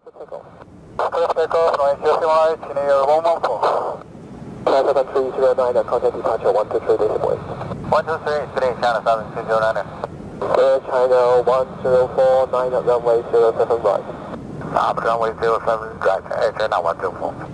Clear for takeoff, runway 0 in air 114. China 7309, contact departure 123 decimal 8. 123, today China 7209. Air China 1049 at runway 07 right. Runway 07 right, Air China 104.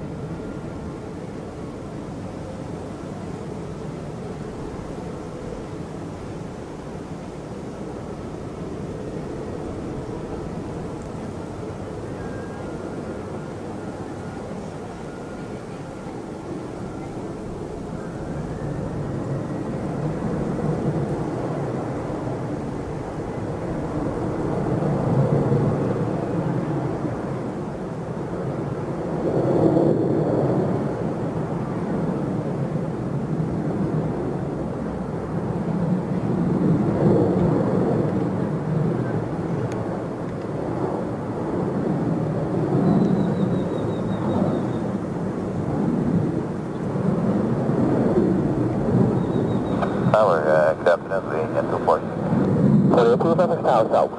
Tower, definitely into port. For the approval of south.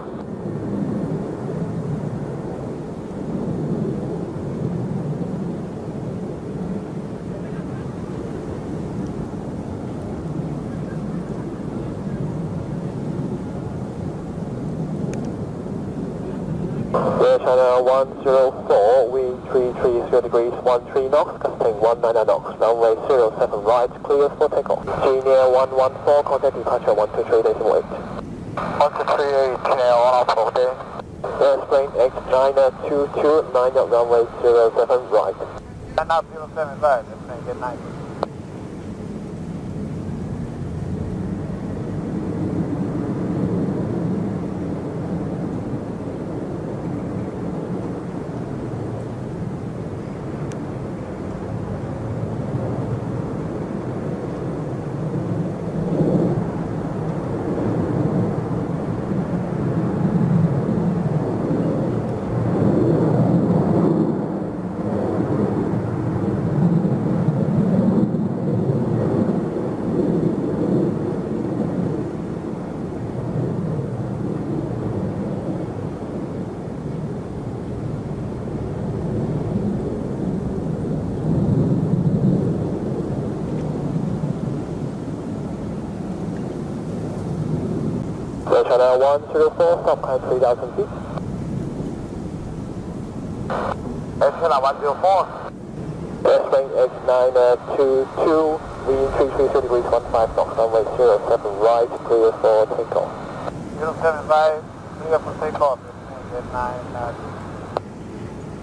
Air China 104, wind 330 degrees, 13 knots, casting 19 knots, runway 07 right, clear for takeoff. Junior 114, contact departure 123 decimal 8. 123, Channel 114. Airsplane X922, 9 at runway 07 right. 9 up 07 right, airplane get 9. Air China 104, stop climb 3,000 feet. Air China 104. Airsplane X922, wind 330 degrees, 15 knots, runway 07 right, clear for takeoff. 07 right, clear for takeoff, get 9.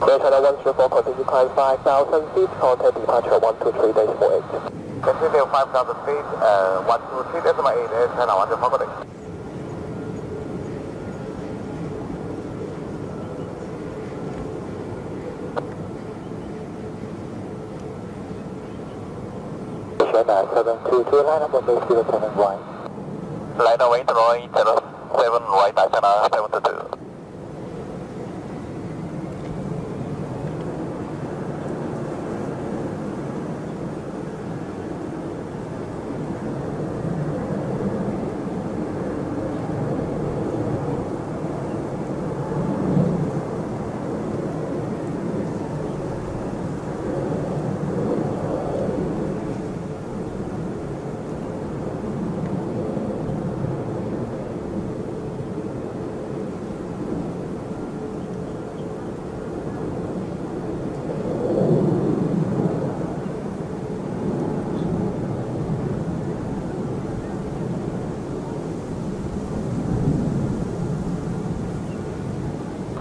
Air China 104, continue climb 5,000 feet, contact departure 123 decimal 8. Continue 5,000 feet, 123 decimal 8, Air China 104. China 722, line up runway 07 right. Line away to runway 07 right, China 722.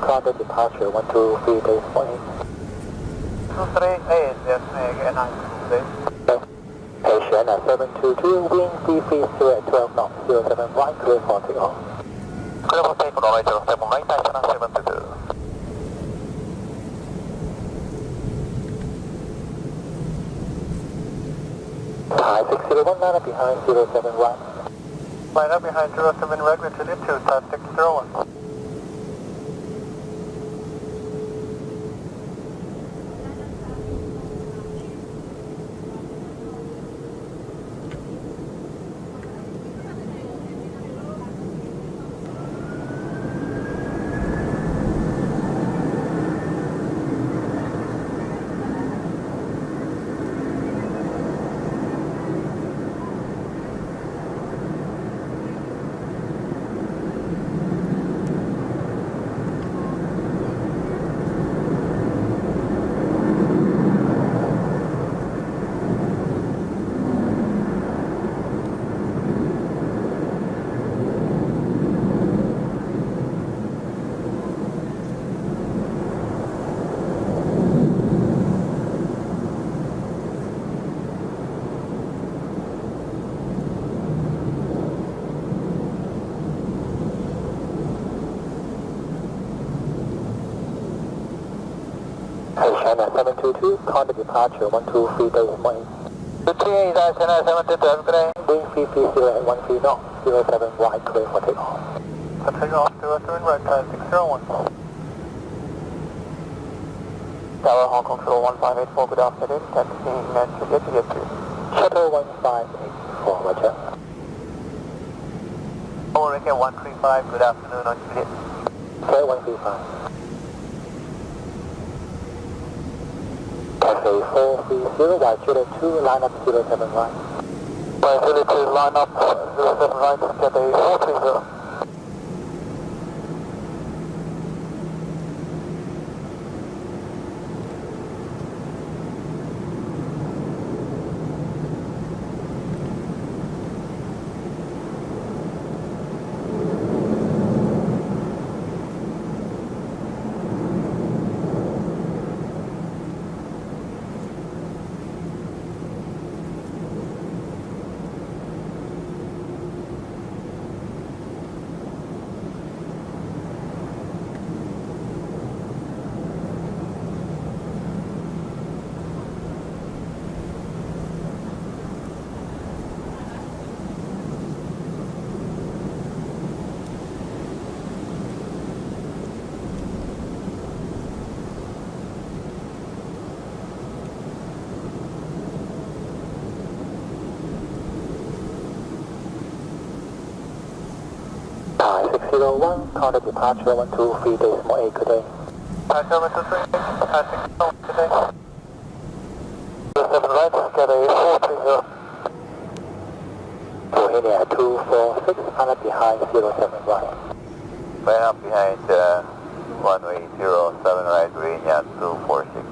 Contact departure 123 days 20. 238, yes, again, 9 Hey, China 722, wind 330 at 12 knots, 07 right, clear for takeoff. Clear for takeoff, runway 07 right, China 722. Thai 601, line up behind 07 right. Line up behind 07 right, Richard 2, Thai 601. China 722, contact departure 123 days morning. 238 China 722, have a good day. Wind 330 at 13 knots, 07 right, clear for takeoff. For takeoff, 07 right, 601. Tower Hong Kong Shuttle 1584, good afternoon, taxiing and to get to. Shuttle 1584, roger. Orica 135, good afternoon, on Juliet. Flight 135. Cafe 430, right, Juliet 2, line up 07 right. Right, Juliet 2, line up 07 right, Cafe 430. Thai 601, contact departure 123 days more 8, good day. Thai 723, Thai 601, good day. 07 right, Cafe 430. Bohemia 246, line up behind 07 right. Line up behind runway 07 right, Virginia 246.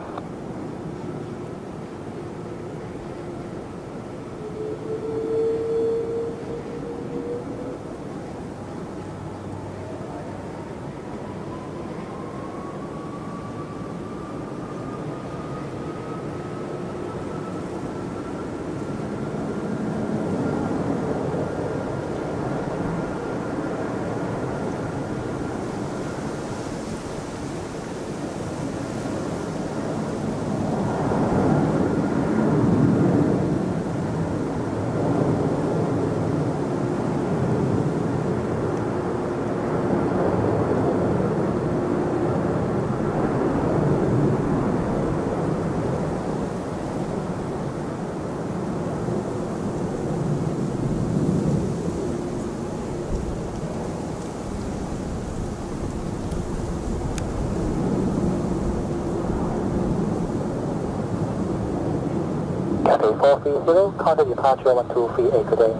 Cafe 430, contact departure 1238, good day.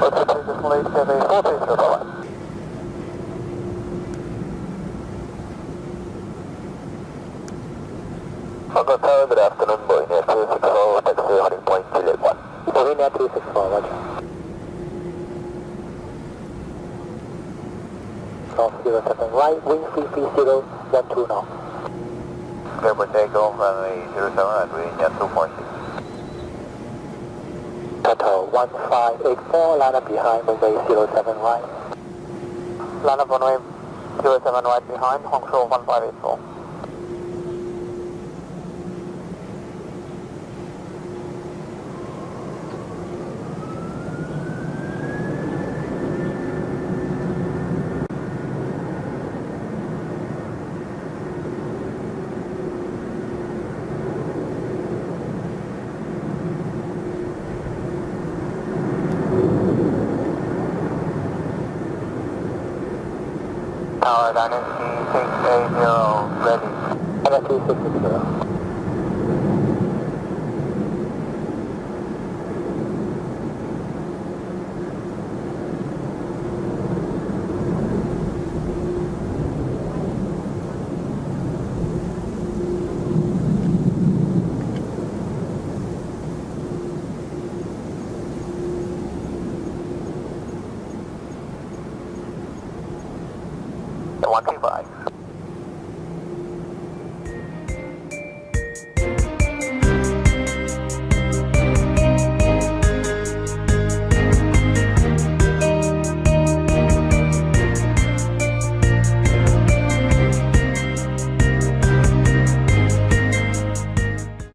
What's the previous late Cafe 430, bye-bye. Hong Kong Tower, good afternoon, Bohemia 264, taxi heading point Juliet 1. Bohemia 264, roger. Cross 07 right, wind 330, 12 knots. Clear for takeoff, runway 07 right, Virginia 246. Total 1584, line up behind, runway 07 right. Line up runway 07 right behind, Hong Kong 1584. Tower Dynasty 680, ready. Dynasty 660. The 135.